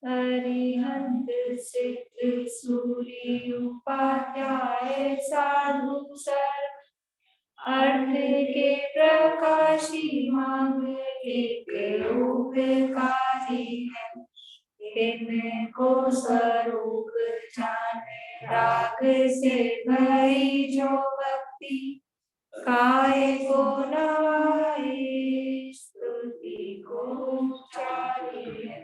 अरिहंत सिद्ध सूर्य उपाध्याय साधु सर अर्थ के प्रकाशी मांगलिक उपकारी है। इनको स्वरूप जान राग से भई जो भक्ति काय को नवाए स्तुति को उचारी है।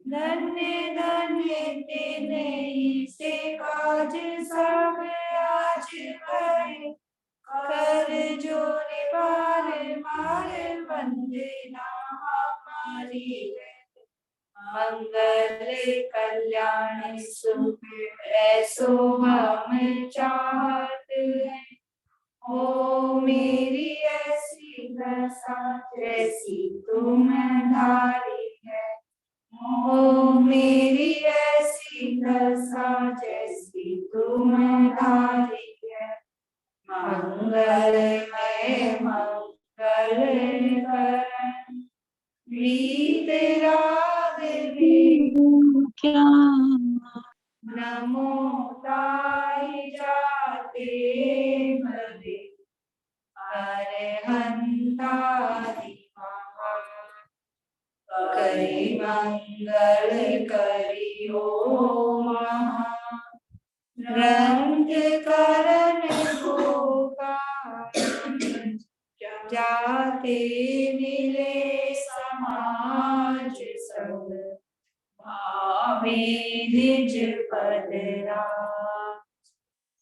धन्य धन्य तेने से काज सब आज भरे कर जोरे बार बार वंदना हमारी है। मंगल कल्याण सुख ऐसो हम चाहत हैं। ओ मेरी ऐसी दशा जैसी तुम धारी है। ओ मेरी ऐसी दशा जैसी तुम धारी है। मंगलमय मंगल करण प्रीत राग क्या नमो ताई जाते भले अरहंतादि महा करि मंगल करियो महा रंग करण गोपाल जाते मिले समाज सब भावे निज पद राज।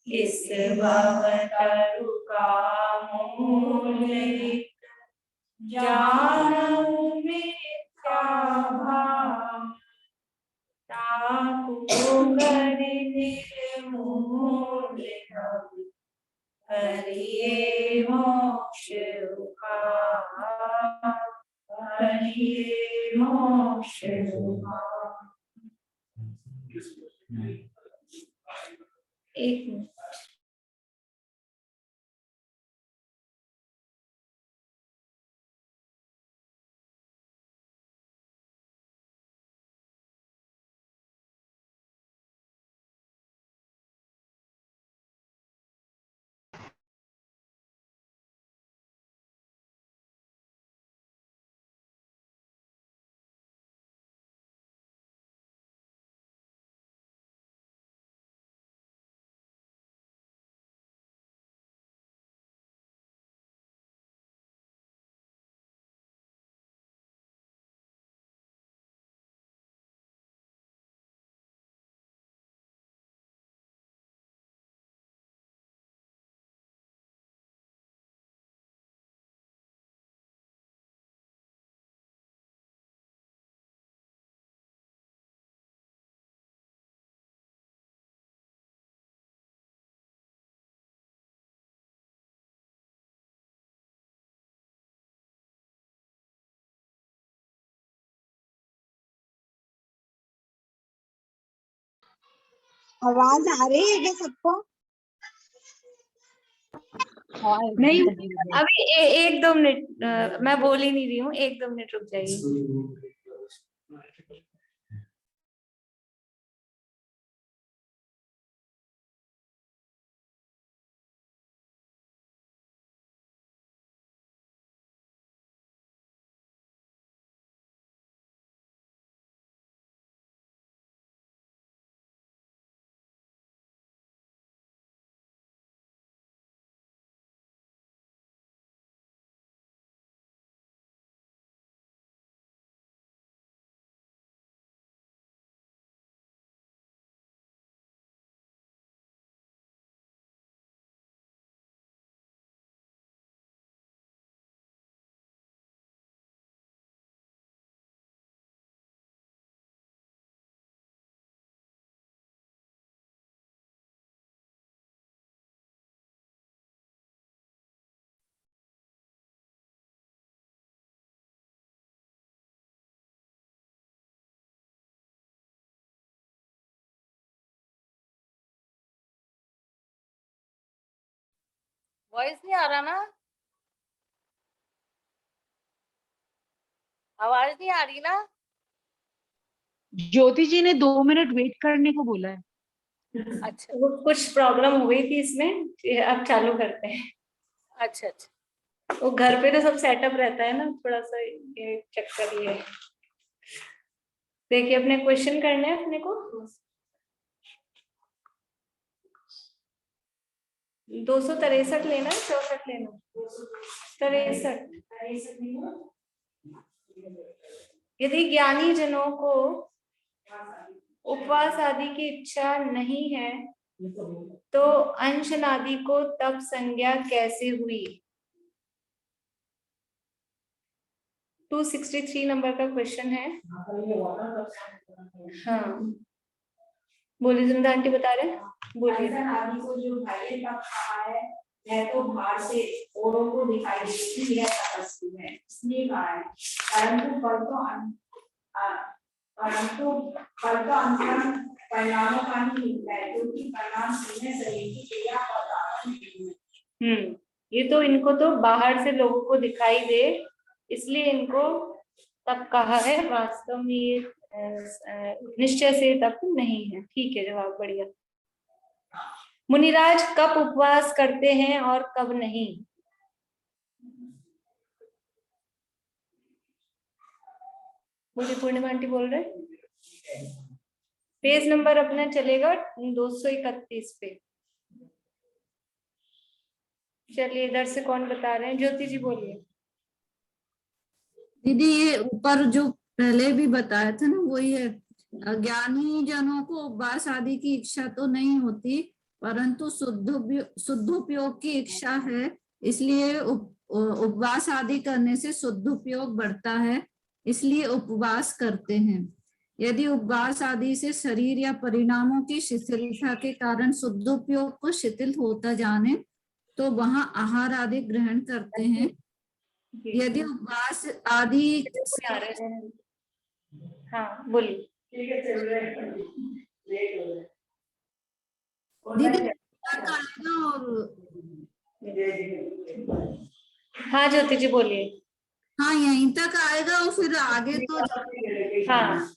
इस भव तरु का मूल जानऊ मिथ्या भाव ताकू कर निर्मूल हरिये मोक्ष उपाय हरिये मोक्ष उपाय। एक मिनट। आवाज आ रही है क्या सबको? नहीं अभी एक दो मिनट मैं बोल ही नहीं रही हूँ। एक दो मिनट रुक जाइए। वॉइस नहीं आ रहा ना? आवाज नहीं आ रही ना? ज्योति जी ने 2 मिनट वेट करने को बोला है। अच्छा वो कुछ प्रॉब्लम हो गई थी इसमें, अब चालू करते हैं। अच्छा अच्छा। वो घर पे तो सब सेटअप रहता है ना, थोड़ा सा ये चक्कर ये है। देखिए अपने क्वेश्चन करने हैं अपने को। 263 लेना है, 64 लेना, 63। यदि ज्ञानी जनों को उपवास आदि की इच्छा नहीं है तो अंशनादि को तप संज्ञा कैसे हुई? 263 नंबर का क्वेश्चन है। हाँ बोलिए, जिंदा आंटी बता रहे हैं, बोलिए। आदि को जो भाई तप कहा है, मैं तो बाहर से औरों को दिखाई देती है, तपस्वी है इसलिए कहा है। परंतु अंतरंग परिणामों का नहीं मिलता है, क्योंकि परिणाम सीधे शरीर की क्रिया और कारण नहीं है। ये तो इनको तो बाहर से लोगों को दिखाई दे, इसलिए इनको तप कहा है। वास्तव में ये निश्चय से तप नहीं है। ठीक है, जवाब बढ़िया। मुनिराज कब उपवास करते हैं और कब नहीं? मुझे पूर्णिमा आंटी बोल रहे, पेज नंबर अपना चलेगा 231 पे। चलिए इधर से कौन बता रहे हैं? ज्योति जी बोलिए। दीदी ये ऊपर जो पहले भी बताया था ना, वही है। ज्ञानी जनों को उपवास आदि की इच्छा तो नहीं होती, परंतु शुद्धोपयोग की इच्छा है, इसलिए उपवास आदि करने से शुद्धोपयोग बढ़ता है, इसलिए उपवास करते हैं। यदि उपवास आदि से शरीर या परिणामों की शिथिलता के कारण शुद्धोपयोग को शिथिल होता जाने तो वहां आहार आदि ग्रहण करते हैं। यदि उपवास आदि आ रहे हैं, हाँ बोलिए। दीदी और हाँ ज्योति जी बोलिए। हाँ यहीं तक आएगा और फिर आगे तो हाँ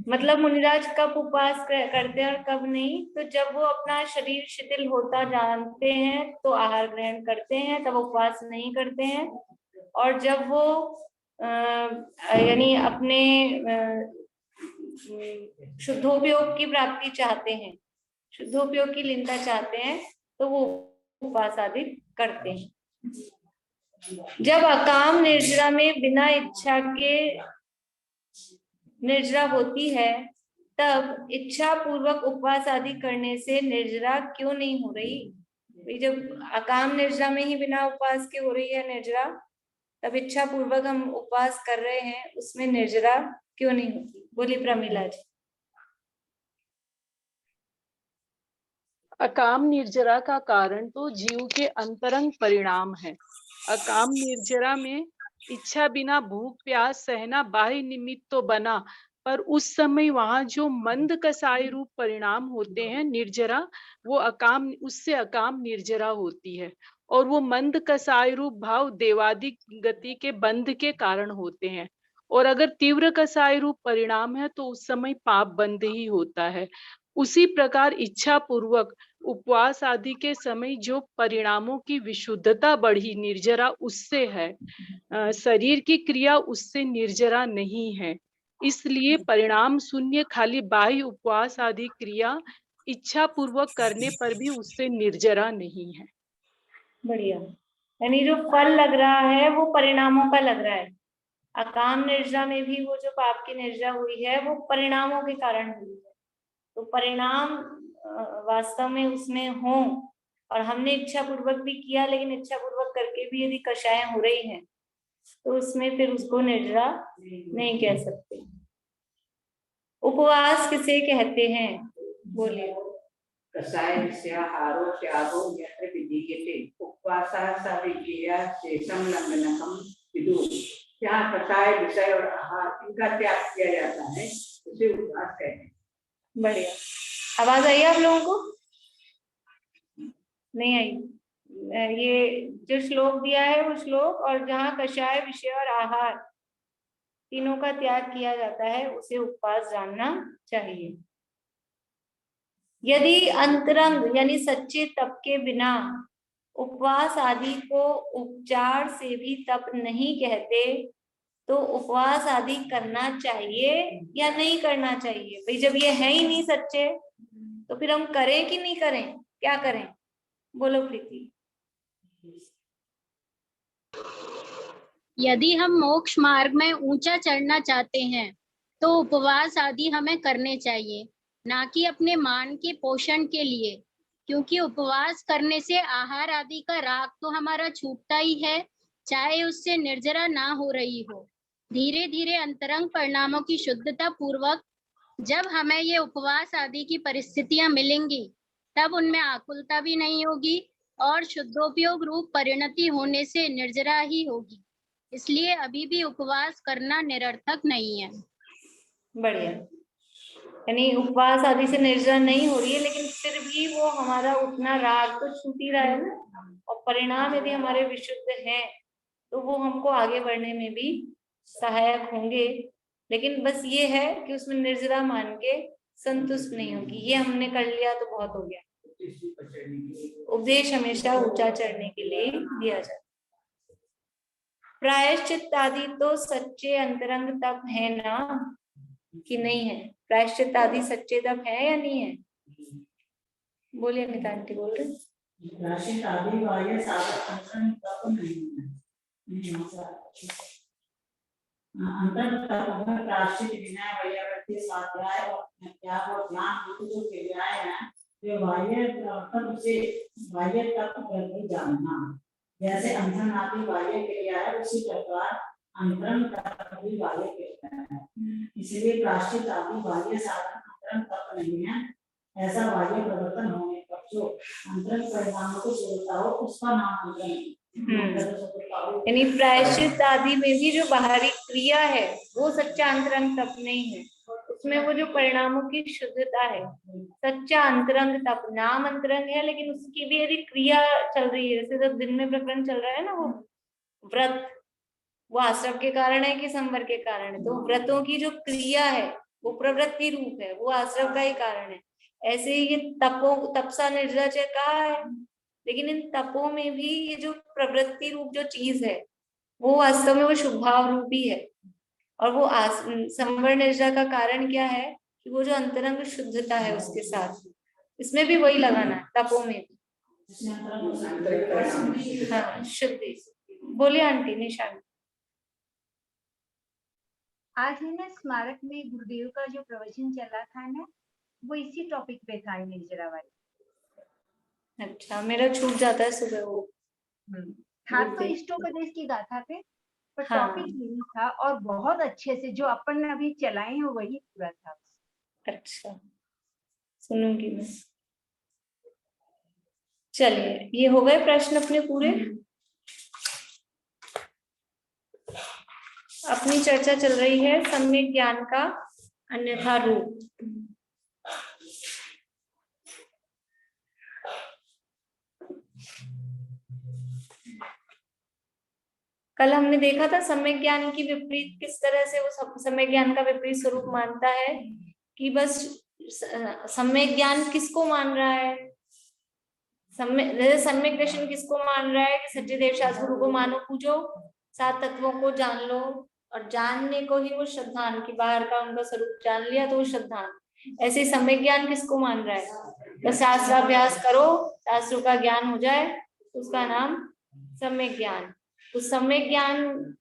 मतलब मुनिराज कब उपवास करते हैं और कब नहीं? तो जब वो अपना शरीर शिथिल होता जानते हैं तो आहार ग्रहण करते हैं, तब उपवास नहीं करते हैं। और जब वो यानी अपने शुद्धोपयोग की प्राप्ति चाहते हैं, शुद्धोपयोग की लीनता चाहते हैं, तो वो उपवास आदि करते हैं। जब अकाम निर्जरा में बिना इच्छा के निर्जरा होती है, तब इच्छा पूर्वक उपवास आदि करने से निर्जरा क्यों नहीं हो रही? जब अकाम निर्जरा में ही बिना उपवास के हो रही है निर्जरा, तब इच्छा पूर्वक हम उपवास कर रहे हैं, उसमें निर्जरा क्यों नहीं होती? बोलिए प्रमीला जी। अकाम निर्जरा का कारण तो जीव के अंतरंग परिणाम है। अकाम निर्जरा में इच्छा बिना भूख प्यास सहना बाह्य निमित्त तो बना, पर उस समय वहां जो मंद कसाई रूप परिणाम होते हैं निर्जरा, वो अकाम, उससे अकाम निर्जरा होती है। और वो मंद कसाई रूप भाव देवादि गति के बंध के कारण होते हैं। और अगर तीव्र कसाई रूप परिणाम है तो उस समय पाप बंध ही होता है। उसी प्रकार इच्छा पूर्वक उपवास आदि के समय जो परिणामों की विशुद्धता बढ़ी निर्जरा उससे है, शरीर की क्रिया उससे निर्जरा नहीं है। इसलिए परिणाम शून्य खाली बाह्य उपवास आदि क्रिया इच्छा पूर्वक करने पर भी उससे निर्जरा नहीं है। बढ़िया, यानी जो फल लग रहा है वो परिणामों का लग रहा है। अकाम निर्जरा में भी वो जो पाप की निर्जरा हुई है वो परिणामों के कारण हुई है। तो परिणाम वास्तव में उसमें हो, और हमने इच्छा पूर्वक भी किया, लेकिन इच्छा पूर्वक करके भी यदि कषाय हो रही हैं तो उसमें फिर उसको निर्जरा नहीं कह सकते। उपवास किसे कहते हैं? बोलिए। कषाय विषयाहारो त्यागो यत्र विधीयते उपवासः सविज्ञेया शेषम लंघनकम विदु। जहाँ कषाय विषय और आहार इनका त्याग किया जाता है उसे उपवास कहते हैं। बढ़िया, आवाज आई आप लोगों को? नहीं आई? ये जो श्लोक दिया है वो श्लोक, और जहाँ कषाय विषय और आहार तीनों का त्याग किया जाता है, उसे उपवास जानना चाहिए। यदि अंतरंग यानी सच्चे तप के बिना उपवास आदि को उपचार से भी तप नहीं कहते, तो उपवास आदि करना चाहिए या नहीं करना चाहिए? भाई जब ये है ही नहीं सच्चे, तो फिर हम करें कि नहीं करें, क्या करें? बोलो प्रीति। यदि हम मोक्ष मार्ग में ऊंचा चढ़ना चाहते हैं तो उपवास आदि हमें करने चाहिए, ना कि अपने मान के पोषण के लिए, क्योंकि उपवास करने से आहार आदि का राग तो हमारा छूटता ही है, चाहे उससे निर्जरा ना हो रही हो। धीरे धीरे अंतरंग परिणामों की शुद्धता पूर्वक जब हमें ये उपवास आदि की परिस्थितियां मिलेंगी, तब उनमें आकुलता भी नहीं होगी और शुद्धोपयोग रूप परिणति होने से निर्जरा ही होगी। इसलिए अभी भी उपवास करना निरर्थक नहीं है। बढ़िया, यानी उपवास आदि से निर्जरा नहीं हो रही है, लेकिन फिर भी वो हमारा उतना राग तो छूट ही रहा है ना, और परिणाम यदि हमारे विशुद्ध हैं तो वो हमको आगे बढ़ने में भी सहायक होंगे। लेकिन बस ये है कि उसमें निर्जरा मान के संतुष्ट नहीं होगी, ये हमने कर लिया तो बहुत हो गया। उपदेश हमेशा ऊंचा चढ़ने के लिए दिया जाता है। प्रायश्चित आदि तो सच्चे अंतरंग तप है ना, कि नहीं है? प्रायश्चित आदि सच्चे तप है या नहीं है? बोलिए अनिता आंटी, बोल रहे। प्रायश्चित आदि वाले साधक अंतरंग तप नहीं है। अंतरंग तप में प्रायश्चित विनय वैराग्य स्वाध्याय और त्याग और ज्ञान जो क्रियाएं हैं, वे बाह्य तप से बाह्य तप करके जानना। जैसे अंतरंग आदि बाह्य क्रिया है, उसी प्रकार अंतरंग तप भी बाह्य क्रिया है। इसलिए प्रायश्चित आदि बाह्य साधन अंतरंग तप नहीं है। ऐसा बाह्य प्रवर्तन होने पर जो अंतरंग परिणामों को छोड़ता हो, उसका नाम अंतरंग। यानी प्रायश्चित आदि में भी जो बाहरी क्रिया है वो सच्चा अंतरंग तप नहीं है, उसमें वो जो परिणामों की शुद्धता है सच्चा अंतरंग तप। नाम अंतरंग है, लेकिन उसकी भी यदि क्रिया चल रही है, जैसे जब दिन में प्रकरण चल रहा है ना, वो व्रत, वो आश्रम के कारण है कि संवर के कारण है? तो व्रतों की जो क्रिया है वो प्रवृत्ति रूप है, वो आश्रम का ही कारण है। ऐसे ही ये तपसा निर्जरा कहा है, लेकिन इन तपों में भी ये जो प्रवृत्ति रूप जो चीज है वो वास्तव में वो शुभाव रूप ही है। और वो संवर निर्जरा का कारण क्या है कि वो जो अंतरंग शुद्धता है उसके साथ, इसमें भी वही लगाना है, तपों में भी। हाँ, शुद्धि। बोलिए आंटी निशान। आज है ना स्मारक में गुरुदेव का जो प्रवचन चला था ना, वो इसी टॉपिक पे था, निर्जरा वाली। अच्छा, मेरा छूट जाता है सुबह वो। था तो इष्टोपदेश की गाथा पे, पर हाँ। टॉपिक यही था और बहुत अच्छे से जो अपन ने अभी चलाए हैं वही पूरा था। अच्छा, सुनूंगी मैं। चलिए, ये हो गए प्रश्न अपने पूरे। अपनी चर्चा चल रही है सम्यक ज्ञान का अन्यथा रूप। कल हमने देखा था सम्यक ज्ञान की विपरीत किस तरह से वो सम्यक ज्ञान का विपरीत स्वरूप मानता है, कि बस सम्यक ज्ञान किसको मान रहा है, सम्यक दर्शन किसको मान रहा है कि सच्चे देव शास्त्र गुरु को मानो, पूजो, 7 तत्वों को जान लो, और जानने को ही वो श्रद्धान, की बाहर का उनका स्वरूप जान लिया तो वो श्रद्धान। ऐसे सम्यक ज्ञान किसको मान रहा है? तो शास्त्राभ्यास करो, शास्त्रों का ज्ञान हो जाए, उसका नाम सम्यक ज्ञान। उस सम्यक ज्ञान,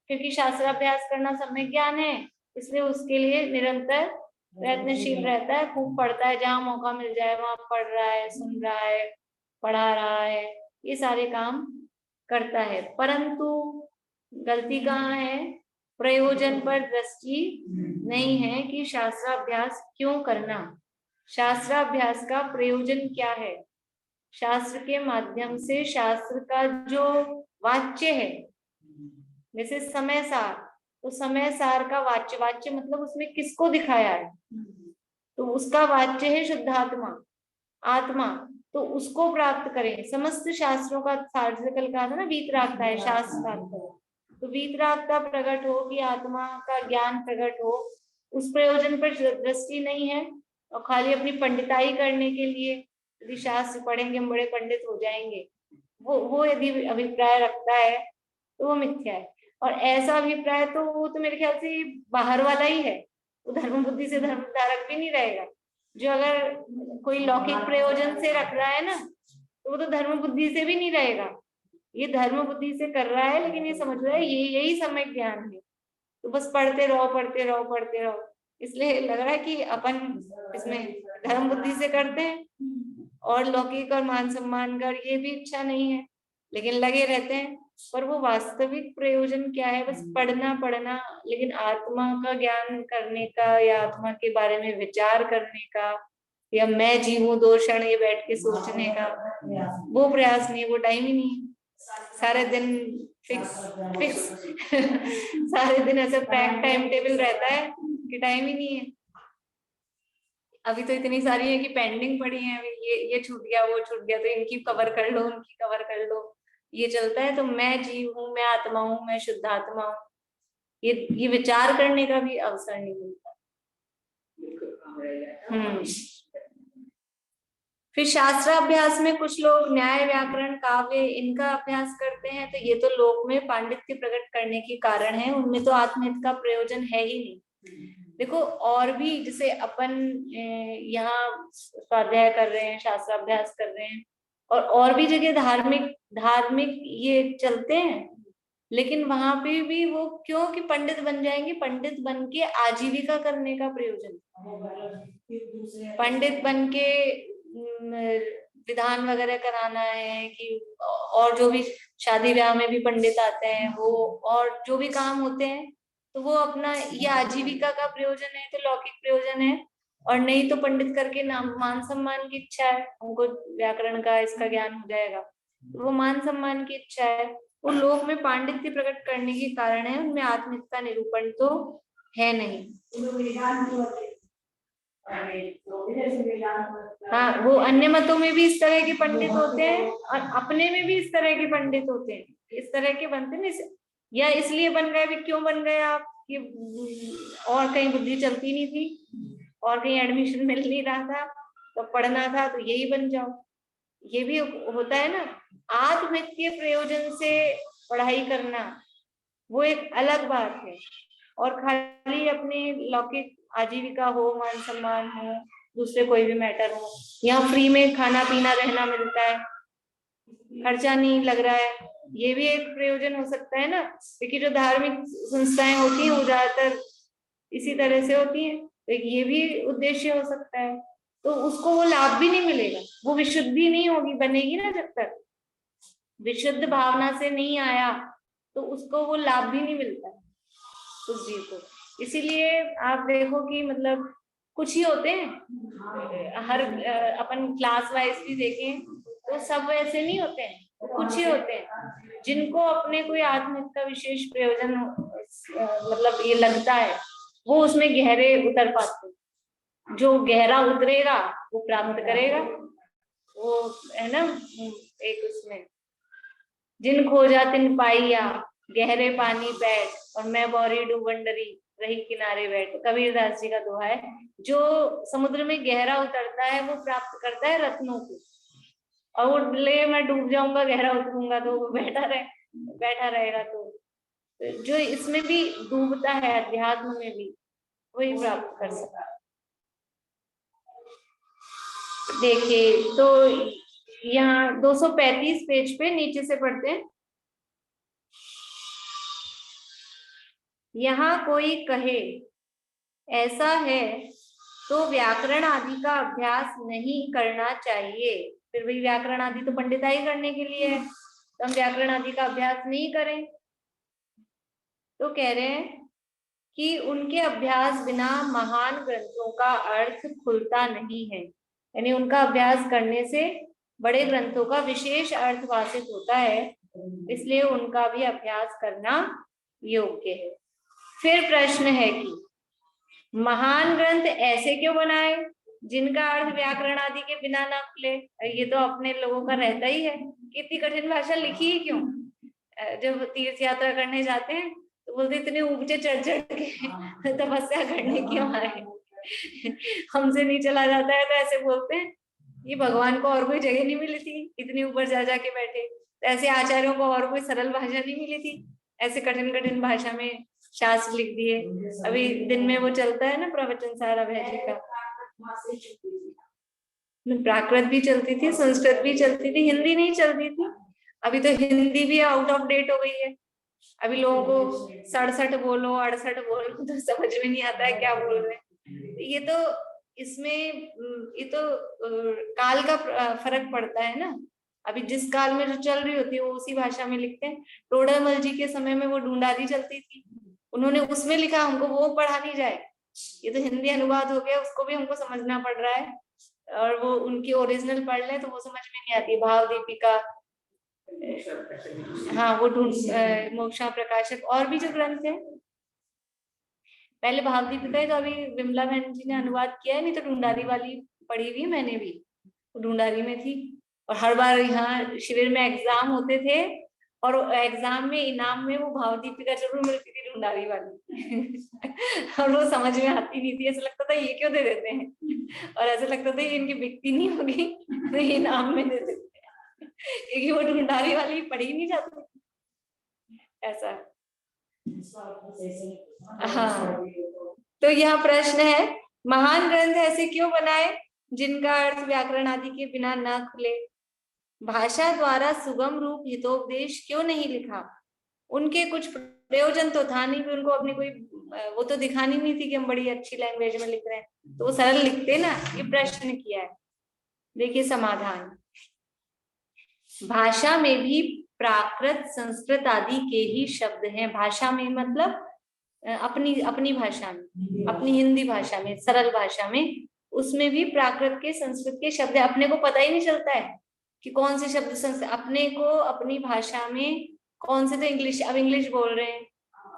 क्योंकि शास्त्राभ्यास करना सम्यक ज्ञान है, इसलिए उसके लिए निरंतर प्रयत्नशील रहता है, खूब पढ़ता है, जहाँ मौका मिल जाए वहां पढ़ रहा है, सुन रहा है, पढ़ा रहा है, ये सारे काम करता है। परंतु गलती कहाँ है? प्रयोजन पर दृष्टि नहीं है कि शास्त्राभ्यास क्यों करना, शास्त्राभ्यास का प्रयोजन क्या है। शास्त्र के माध्यम से शास्त्र का जो वाच्य है, जैसे समय सार, तो समय सार का वाच्य, वाच्य मतलब उसमें किसको दिखाया है, तो उसका वाच्य है शुद्धात्मा, आत्मा, तो उसको प्राप्त करें। समस्त शास्त्रों का सार, कल कहा था ना, वीतरागता है शास्त्र का, तो वीतरागता प्रकट हो कि आत्मा का ज्ञान प्रकट हो, उस प्रयोजन पर दृष्टि नहीं है, और खाली अपनी पंडिताई करने के लिए यदि शास्त्र पढ़ेंगे हम बड़े पंडित हो जाएंगे, वो यदि अभिप्राय रखता है तो वो मिथ्या है। और ऐसा अभिप्राय तो वो तो मेरे ख्याल से बाहर वाला ही है, वो धर्म बुद्धि से धर्म धारक भी नहीं रहेगा। जो अगर कोई लौकिक प्रयोजन से रख रहा है ना, तो वो तो धर्म बुद्धि से भी नहीं रहेगा। ये धर्म बुद्धि से कर रहा है, लेकिन ये समझ रहा है यही सम्यक ज्ञान है, तो बस पढ़ते रहो पढ़ते रहो पढ़ते रहो। इसलिए लग रहा है कि अपन इसमें धर्म बुद्धि से करते हैं, और लौकिक और मान सम्मान का ये भी इच्छा नहीं है, लेकिन लगे रहते हैं। पर वो वास्तविक प्रयोजन क्या है? बस पढ़ना पढ़ना, लेकिन आत्मा का ज्ञान करने का या आत्मा के बारे में विचार करने का, या मैं जीवूं 2 क्षण ये बैठ के सोचने का, वो प्रयास नहीं, वो टाइम ही नहीं। सारे दिन फिक्स सारे दिन ऐसे पैक टाइम टेबल रहता है कि टाइम ही नहीं है। अभी तो इतनी सारी है कि पेंडिंग पड़ी है, ये छूट गया वो छूट गया, तो इनकी कवर कर लो उनकी कवर कर लो, ये चलता है। तो मैं जीव हूँ, मैं आत्मा हूँ, मैं शुद्ध आत्मा हूँ, ये विचार करने का भी अवसर नहीं मिलता। फिर शास्त्राभ्यास में कुछ लोग न्याय व्याकरण काव्य इनका अभ्यास करते हैं, तो ये तो लोक में पांडित्य प्रकट करने के कारण है, उनमें तो आत्महित का प्रयोजन है ही नहीं। देखो और भी जैसे अपन यहाँ स्वाध्याय कर रहे हैं, शास्त्राभ्यास कर रहे हैं, और भी जगह धार्मिक ये चलते हैं, लेकिन वहां पे भी वो क्यों कि पंडित बन जाएंगे, पंडित बन के आजीविका करने का प्रयोजन, पंडित बन के विधान वगैरह कराना है कि, और जो भी शादी ब्याह में भी पंडित आते हैं वो, और जो भी काम होते हैं, तो वो अपना ये आजीविका का प्रयोजन है, तो लौकिक प्रयोजन है। और नहीं तो पंडित करके नाम मान सम्मान की इच्छा है, उनको व्याकरण का इसका ज्ञान हो जाएगा, तो वो मान सम्मान की इच्छा है, वो लोक में पांडित्य प्रकट करने के कारण है, उनमें आत्मिक का निरूपण तो है नहीं। हाँ, वो अन्य मतों में भी इस तरह के पंडित होते हैं, और अपने में भी इस तरह के पंडित होते हैं, इस तरह के बनते हैं। या इसलिए बन गए भी, क्यों बन गए आप कि और कहीं बुद्धि चलती नहीं थी, और कहीं एडमिशन मिल नहीं रहा था, तो पढ़ना था तो यही बन जाओ, ये भी होता है ना। आत्महित के प्रयोजन से पढ़ाई करना वो एक अलग बात है, और खाली अपने लौकिक आजीविका हो, मान सम्मान हो, दूसरे कोई भी मैटर हो, यहाँ फ्री में खाना पीना रहना मिलता है, खर्चा नहीं लग रहा है, ये भी एक प्रयोजन हो सकता है ना। क्योंकि जो धार्मिक संस्थाएं होती हैं वो ज्यादातर इसी तरह से होती हैं, तो ये भी उद्देश्य हो सकता है। तो उसको वो लाभ भी नहीं मिलेगा, वो विशुद्धि नहीं होगी, बनेगी ना, जब तक विशुद्ध भावना से नहीं आया तो उसको वो लाभ भी नहीं मिलता उस जीव को। इसीलिए आप देखो कि मतलब कुछ ही होते हैं, हर अपन क्लास वाइज भी देखें तो सब वैसे नहीं होते हैं, कुछ ही होते हैं जिनको अपने कोई आत्मिक का विशेष प्रयोजन मतलब ये लगता है, वो उसमें गहरे उतर पाते हैं। जो गहरा उतरेगा वो प्राप्त करेगा, वो है ना एक उसमें, जिन खोजा तिन पाइया गहरे पानी बैठ, और मैं बौरी डूबन डरी रही किनारे बैठ, कबीरदास जी का दोहा है। जो समुद्र में गहरा उतरता है वो प्राप्त करता है रत्नों को, और वो ले मैं डूब जाऊंगा गहरा उतरूंगा तो वो बैठा रहेगा। तो जो इसमें भी डूबता है अध्यात्म में भी, वही प्राप्त कर सकता। देखिए तो यहाँ 235 पेज पे नीचे से पढ़ते हैं। यहाँ कोई कहे ऐसा है तो व्याकरण आदि का अभ्यास नहीं करना चाहिए। फिर भी व्याकरण आदि तो पंडिताई करने के लिए है, तो हम व्याकरण आदि का अभ्यास नहीं करें। तो कह रहे हैं कि उनके अभ्यास बिना महान ग्रंथों का अर्थ खुलता नहीं है, यानी उनका अभ्यास करने से बड़े ग्रंथों का विशेष अर्थ भाषित होता है, इसलिए उनका भी अभ्यास करना योग्य है। फिर प्रश्न है कि महान ग्रंथ ऐसे क्यों बनाए जिनका अर्थ व्याकरण आदि के बिना ना खुले? ये तो अपने लोगों का रहता ही है कि इतनी कठिन भाषा लिखी ही क्यों, जब तीर्थ यात्रा करने जाते हैं तो बोलते इतने ऊंचे चढ़ के तपस्या करने क्यों आए, हमसे नहीं चला जाता है। तो ऐसे बोलते हैं ये भगवान को और कोई जगह नहीं मिली थी, इतनी ऊपर जा जाके बैठे। तो ऐसे आचार्यों को और कोई सरल भाषा नहीं मिली थी, ऐसे कठिन कठिन भाषा में शास्त्र लिख दिए। अभी दिन में वो चलता है ना प्रवचन सार अभय जी का, प्राकृत भी चलती थी, संस्कृत भी चलती थी, हिंदी नहीं चलती थी। अभी तो हिंदी भी आउट ऑफ डेट हो गई है। अभी लोगों को 67 बोलो 68 बोलो तो समझ में नहीं आता है क्या बोल रहे हैं। ये तो इसमें ये तो काल का फर्क पड़ता है ना। अभी जिस काल में जो चल रही होती है वो उसी भाषा में लिखते हैं। टोडरमल जी के समय में वो ढूंढारी चलती थी, उन्होंने उसमें लिखा, हमको वो पढ़ा नहीं जाए। ये तो हिंदी अनुवाद हो गया, उसको भी हमको समझना पड़ रहा है, और वो उनकी ओरिजिनल पढ़ ले तो वो समझ में नहीं आती। भाव दीपिका, हाँ वो मोक्षा प्रकाशक, और भी जो ग्रंथ है, पहले भाव दीपिका है तो अभी विमला बहन जी ने अनुवाद किया है, नहीं तो ढूंढारी वाली पढ़ी हुई मैंने भी, ढूंढारी में थी। और हर बार यहाँ शिविर में एग्जाम होते थे और एग्जाम में इनाम में वो भाव दीपिका जरूर मिलती थी, ढूंढारी वाली और वो समझ में आती नहीं थी, ऐसा लगता था ये क्यों दे देते हैं, और ऐसा लगता था इनकी बिकती नहीं होगी तो ये इनाम में दे देते हैं, क्योंकि वो ढूंढारी वाली पढ़ी नहीं जाती ऐसा। हाँ, तो यह प्रश्न है, महान ग्रंथ ऐसे क्यों बनाए जिनका अर्थ व्याकरण आदि के बिना न खुले? भाषा द्वारा सुगम रूप हितोपदेश क्यों नहीं लिखा? उनके कुछ प्रयोजन तो था नहीं, उनको अपनी कोई वो तो दिखानी नहीं थी कि हम बड़ी अच्छी लैंग्वेज में लिख रहे हैं, तो वो सरल लिखते ना। ये प्रश्न किया है, देखिए समाधान। भाषा में भी प्राकृत संस्कृत आदि के ही शब्द हैं। भाषा में मतलब अपनी भाषा में, अपनी हिंदी भाषा में, सरल भाषा में, उसमें भी प्राकृत के संस्कृत के शब्द है। अपने को पता ही नहीं चलता है कि कौन से शब्द संस्कृत, अपने को अपनी भाषा में कौन से, तो इंग्लिश, अब इंग्लिश बोल रहे हैं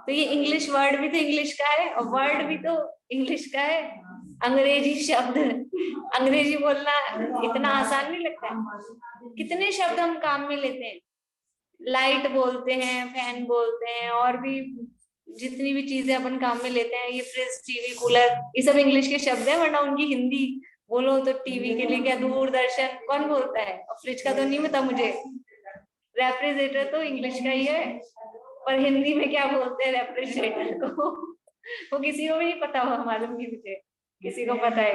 तो ये इंग्लिश वर्ड भी तो इंग्लिश का है और वर्ड भी तो इंग्लिश का है। अंग्रेजी शब्द, अंग्रेजी बोलना इतना आसान नहीं लगता है। कितने शब्द हम काम में लेते हैं, लाइट बोलते हैं, फैन बोलते हैं, और भी जितनी भी चीजें अपन काम में लेते हैं, ये फ्रिज, टीवी, कूलर, ये सब इंग्लिश के शब्द है, वरना उनकी हिंदी बोलो तो टीवी के लिए क्या दूरदर्शन कौन बोलता है, और फ्रिज का तो नहीं पता मुझे, रेफ्रिजरेटर तो इंग्लिश का ही है, पर हिंदी में क्या बोलते हैं रेफ्रिजरेटर को वो किसी को भी नहीं पता हो, मालूम नहीं मुझे, किसी को पता है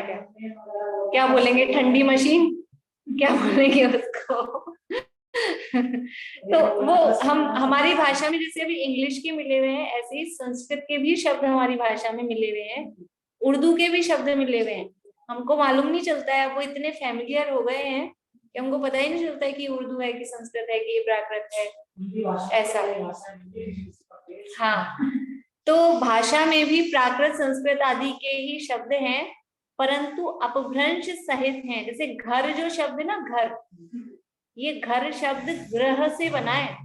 क्या बोलेंगे? ठंडी मशीन क्या बोलेंगे उसको तो वो हमारी भाषा में जैसे अभी इंग्लिश के मिले हुए हैं, ऐसे ही संस्कृत के भी शब्द हमारी भाषा में मिले हुए हैं, उर्दू के भी शब्द मिले हुए हैं, हमको मालूम नहीं चलता है। वो इतने फैमिलियर हो गए हैं कि हमको पता ही नहीं चलता है कि उर्दू है कि संस्कृत है कि प्राकृत है, ऐसा है। हाँ, तो भाषा में भी प्राकृत संस्कृत आदि के ही शब्द हैं, परंतु अपभ्रंश सहित हैं। जैसे घर जो शब्द है ना, घर, ये घर शब्द ग्रह से बना है,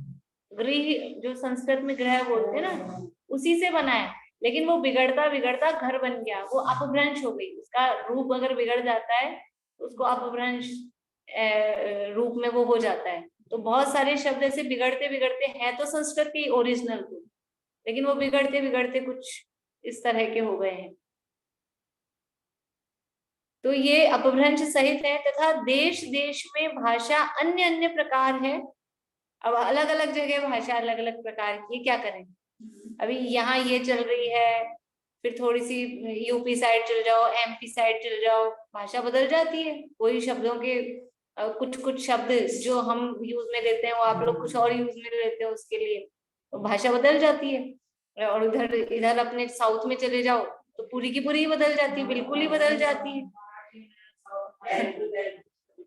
गृह जो संस्कृत में ग्रह बोलते हैं ना, उसी से बना है, लेकिन वो बिगड़ता बिगड़ता घर बन गया, वो अपभ्रंश हो गई। उसका रूप अगर बिगड़ जाता है तो उसको अपभ्रंश रूप में वो हो जाता है। तो बहुत सारे शब्द ऐसे बिगड़ते बिगड़ते हैं तो संस्कृत के ओरिजिनल रूप, लेकिन वो बिगड़ते बिगड़ते कुछ इस तरह के हो गए हैं। तो ये अपभ्रंश सहित है, तथा देश देश में भाषा अन्य अन्य प्रकार है। अब अलग अलग जगह भाषा अलग अलग प्रकार की, क्या करें? अभी यहाँ ये चल रही है, फिर थोड़ी सी यूपी साइड चल जाओ, एमपी साइड चल जाओ, भाषा बदल जाती है। कोई शब्दों के कुछ शब्द जो हम यूज में लेते हैं वो आप लोग कुछ और यूज में लेते हो, उसके लिए तो भाषा बदल जाती है। और इधर अपने साउथ में चले जाओ तो पूरी की पूरी ही बदल जाती है, बिल्कुल ही बदल जाती है।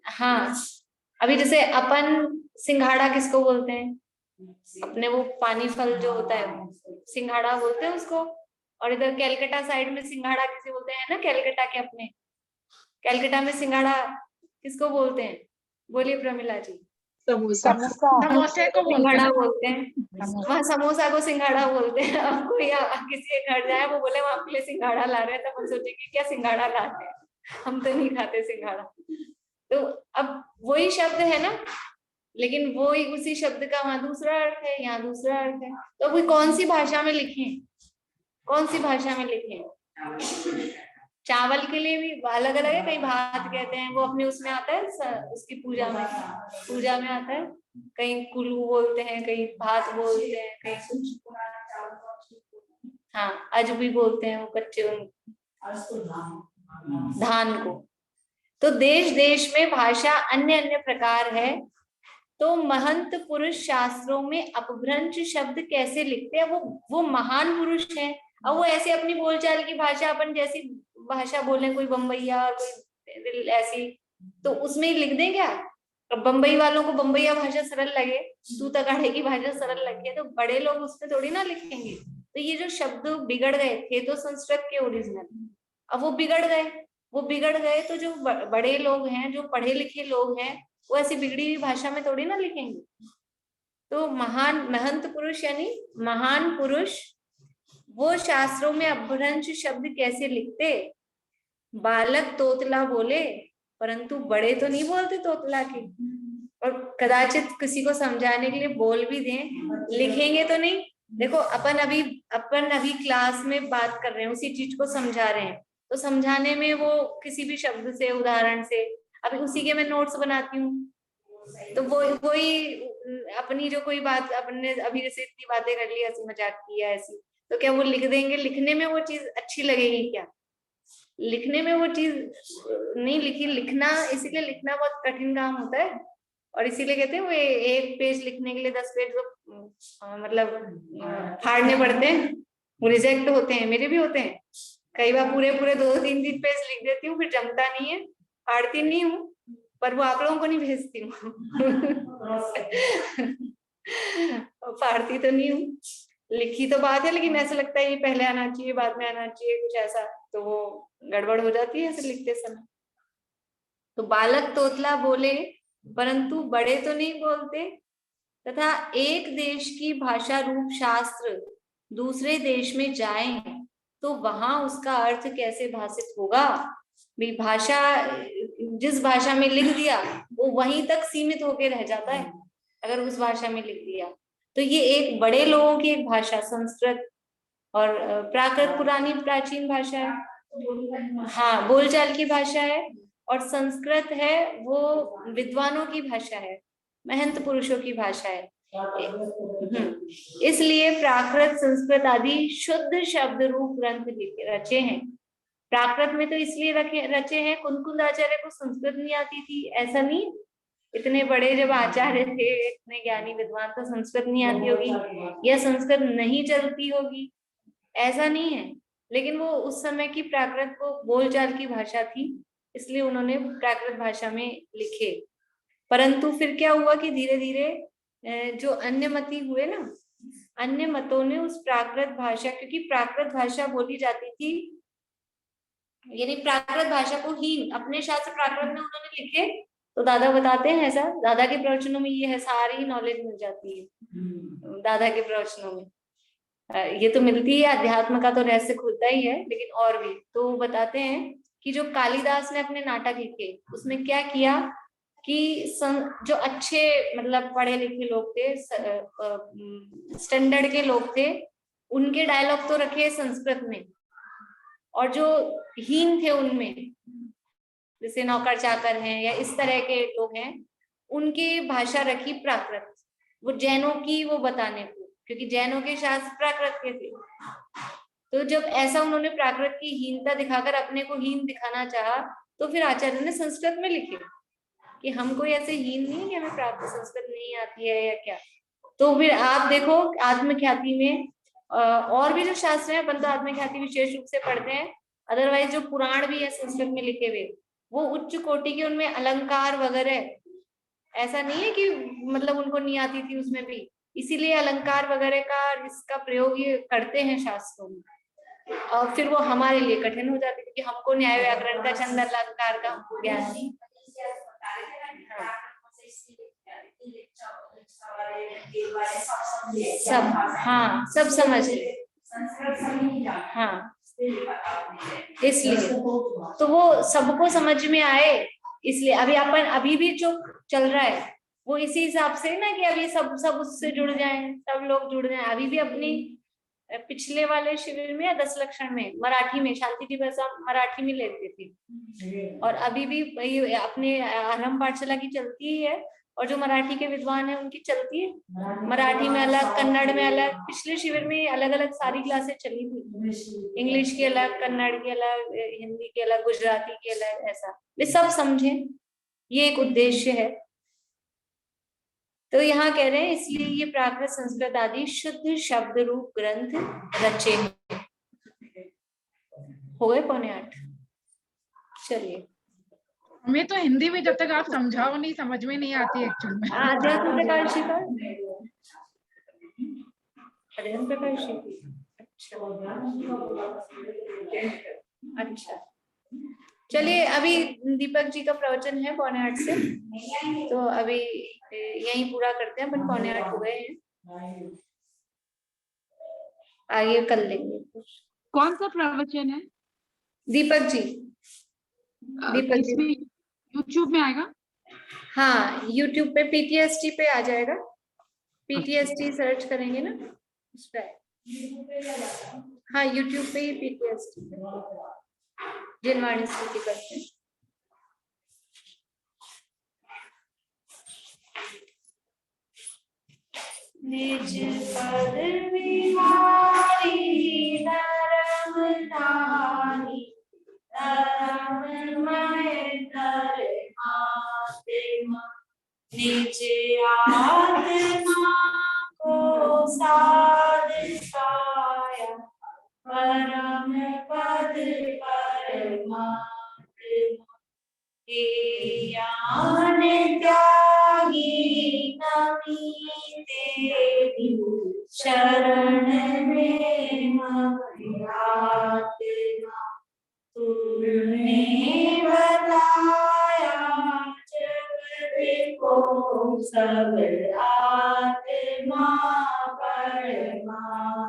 हाँ, अभी जैसे अपन सिंघाड़ा किसको बोलते हैं? अपने वो पानी फल जो होता है सिंघाड़ा बोलते हैं उसको। और इधर कैलकाटा साइड में सिंघाड़ा किसे बोलते हैं ना, कैलकाटा के अपने कैलकाटा में सिंघाड़ा किसको बोलते हैं? बोलिए प्रमिला जी। समोसे को सिंघाड़ा बोलते हैं, वहाँ समोसा को सिंघाड़ा बोलते हैं। अब कोई किसी के घर जाए वो बोले हम आपके लिए सिंघाड़ा ला रहे हैं, तो हम सोचेंगे क्या सिंघाड़ा लाते हैं, हम तो नहीं खाते सिंघाड़ा। तो अब वही शब्द है ना, लेकिन वो ही उसी शब्द का वहां दूसरा अर्थ है, यहाँ दूसरा अर्थ है। तो अभी कौन सी भाषा में लिखें, कौन सी भाषा में लिखें? चावल के लिए भी अलग अलग है, कहीं भात कहते हैं, वो अपने उसमें आता है, उसकी पूजा में आता है। कहीं कुल्लू बोलते हैं, कहीं भात बोलते हैं, कहीं कुछ, हाँ अज भी बोलते हैं वो कच्चे धान को। तो देश देश में भाषा अन्य अन्य प्रकार है। तो महंत पुरुष शास्त्रों में अपभ्रंश शब्द कैसे लिखते हैं? वो महान पुरुष है, और वो ऐसे अपनी बोलचाल की भाषा, अपन जैसी भाषा बोले, कोई बम्बैया और कोई ऐसी, तो उसमें ही लिख दें क्या? अब बम्बई वालों को बम्बैया भाषा सरल लगे, तूतकाढ़े की भाषा सरल लगे, तो बड़े लोग उसमें थोड़ी ना लिखेंगे। तो ये जो शब्द बिगड़ गए थे तो संस्कृत के ओरिजिनल, अब वो बिगड़ गए तो जो बड़े लोग हैं, जो पढ़े लिखे लोग हैं, वो ऐसी बिगड़ी हुई भाषा में थोड़ी ना लिखेंगे। तो महंत पुरुष यानी महान पुरुष, वो शास्त्रों में अपभ्रंश शब्द कैसे लिखते? बालक तोतला बोले, परंतु बड़े तो नहीं बोलते तोतला के, और कदाचित किसी को समझाने के लिए बोल भी दें, लिखेंगे तो नहीं। देखो अपन अभी क्लास में बात कर रहे हैं, उसी चीज को समझा रहे हैं, तो समझाने में वो किसी भी शब्द से, उदाहरण से, अभी उसी के मैं नोट्स बनाती हूँ, तो वही अपनी जो कोई बात अपने अभी जैसे इतनी बातें कर ली, ऐसी मजाक किया ऐसी, तो क्या वो लिख देंगे? लिखने में वो चीज अच्छी लगेगी क्या? लिखने में वो चीज नहीं लिखी। लिखना, इसीलिए लिखना बहुत कठिन काम होता है, और इसीलिए कहते हैं वो एक पेज लिखने के लिए 10 पेज तो मतलब फाड़ने पड़ते हैं, वो रिजेक्ट होते हैं। मेरे भी होते हैं कई बार, पूरे 2-3 पेज लिख देती हूँ, फिर जमता नहीं है, फाड़ती नहीं हूँ, पर वो आप लोगों को नहीं भेजती हूँ फाड़ती तो नहीं हूँ, लिखी तो बात है, लेकिन ऐसा लगता है ये पहले आना चाहिए, बाद में आना चाहिए, कुछ ऐसा, तो वो गड़बड़ हो जाती है ऐसे लिखते समय। तो बालक तोतला बोले, परंतु बड़े तो नहीं बोलते, तथा एक देश की भाषा रूप शास्त्र दूसरे देश में जाए तो वहां उसका अर्थ कैसे भाषित होगा? भी भाषा, जिस भाषा में लिख दिया वो वहीं तक सीमित होके रह जाता है, अगर उस भाषा में लिख दिया। तो ये एक बड़े लोगों की एक भाषा संस्कृत, और प्राकृत पुरानी प्राचीन भाषा है, हाँ बोलचाल की भाषा है, और संस्कृत है वो विद्वानों की भाषा है, महंत पुरुषों की भाषा है। इसलिए प्राकृत, संस्कृत आदि शुद्ध शब्द रूप ग्रंथ रचे हैं। प्राकृत में तो इसलिए रचे हैं, कुंकुंद आचार्य को संस्कृत नहीं आती थी, ऐसा नहीं। इतने बड़े जब आचार्य थे, इतने ज्ञानी विद्वान, तो संस्कृत नहीं आती होगी या संस्कृत नहीं चलती होगी, ऐसा नहीं है। लेकिन वो उस समय की प्राकृत को बोलचाल की भाषा थी, इसलिए उन्होंने प्राकृत भाषा में लिखे। परंतु फिर क्या हुआ कि धीरे धीरे जो अन्य मती हुए ना, अन्य मतों ने उस प्राकृत भाषा, क्योंकि प्राकृत भाषा बोली जाती थी, यानी प्राकृत भाषा को ही अपने शास्त्र प्राकृत में उन्होंने लिखे, तो दादा बताते हैं ऐसा, दादा के प्रवचनों में ये है, सारी नॉलेज मिल जाती है दादा के प्रवचनों में। ये तो मिलती है, अध्यात्म का तो रहस्य खुलता ही है, लेकिन और भी तो बताते हैं कि जो कालिदास ने अपने नाटक लिखे, उसमें क्या किया कि जो अच्छे मतलब पढ़े लिखे लोग थे, स्टैंडर्ड के लोग थे, उनके डायलॉग तो रखे संस्कृत में, और जो हीन थे उनमें, जैसे नौकर चाकर हैं या इस तरह के लोग हैं, उनकी भाषा रखी प्राकृत, वो जैनों की वो बताने को, क्योंकि जैनों के शास्त्र प्राकृत के थे। तो जब ऐसा उन्होंने प्राकृत की हीनता दिखाकर अपने को हीन दिखाना चाहा, तो फिर आचार्य ने संस्कृत में लिखे कि हम कोई ऐसे हीन नहीं कि हमें प्राकृत संस्कृत नहीं आती है या क्या। तो फिर आप देखो आत्मख्याति में और भी जो शास्त्र है, अपन तो आत्मख्याति विशेष रूप से पढ़ते हैं, अदरवाइज जो पुराण भी है संस्कृत में लिखे हुए, वो उच्च कोटि के, उनमें अलंकार वगैरह, ऐसा नहीं है कि मतलब उनको नहीं आती थी उसमें भी, इसीलिए अलंकार वगैरह का इसका प्रयोग ये करते हैं शास्त्रों में, और फिर वो हमारे लिए कठिन हो जाती है, क्योंकि हमको न्याय व्याकरण का, छंद अलंकार का हमको ज्ञान नहीं। सब, हाँ सब समझ ले, हाँ इसलिए तो वो सबको समझ में आए, इसलिए अभी भी जो चल रहा है वो इसी हिसाब से ना कि अब ये सब उससे जुड़ जाएं, सब लोग जुड़ जाएं। अभी भी अपनी पिछले वाले शिविर में या 10 लक्षण में मराठी में शांति की भाषा मराठी में लेते थे, और अभी भी ये अपने आरंभ पाठशाला की चलती ही है, और जो मराठी के विद्वान है उनकी चलती है मराठी में अलग, कन्नड़ में अलग। पिछले शिविर में अलग अलग सारी क्लासेस चली थी, इंग्लिश की अलग, कन्नड़ की अलग, हिंदी की अलग, गुजराती की अलग, ऐसा वे सब समझें, ये एक उद्देश्य है। तो यहाँ कह रहे हैं इसलिए ये प्राकृत संस्कृत आदि शुद्ध शब्द रूप ग्रंथ रचे हैं। हो गए 7:45। चलिए, हमें तो हिंदी में जब तक आप समझाओ नहीं समझ में नहीं आती एक्चुअल में। अध्ययन प्रकाशी का अध्ययन प्रकाशी, अच्छा। चलिए, अभी दीपक जी का प्रवचन है 7:45 से, तो अभी यहीं पूरा करते हैं, अपन 7:45 हो गए हैं, आगे कर लेंगे। कौन सा प्रवचन है? दीपक जी, दीपक जी इसमें यूट्यूब में आएगा? हाँ, यूट्यूब पे PTST पे आ जाएगा, PTST सर्च करेंगे ना उस पे। हाँ, यूट्यूब पे ही PTST जिनवाणी स्तुति करते हैं। निज पद विहारी नरम नारी, धर्ममय धर्मात्मा, निज आत्मा को साध पाया, परम पद परमात्मा, ज्ञान त्यागी नमी तेरी, शरण में आत्मा, तूने बताया जगत को सब, आत्मा परमात्मा।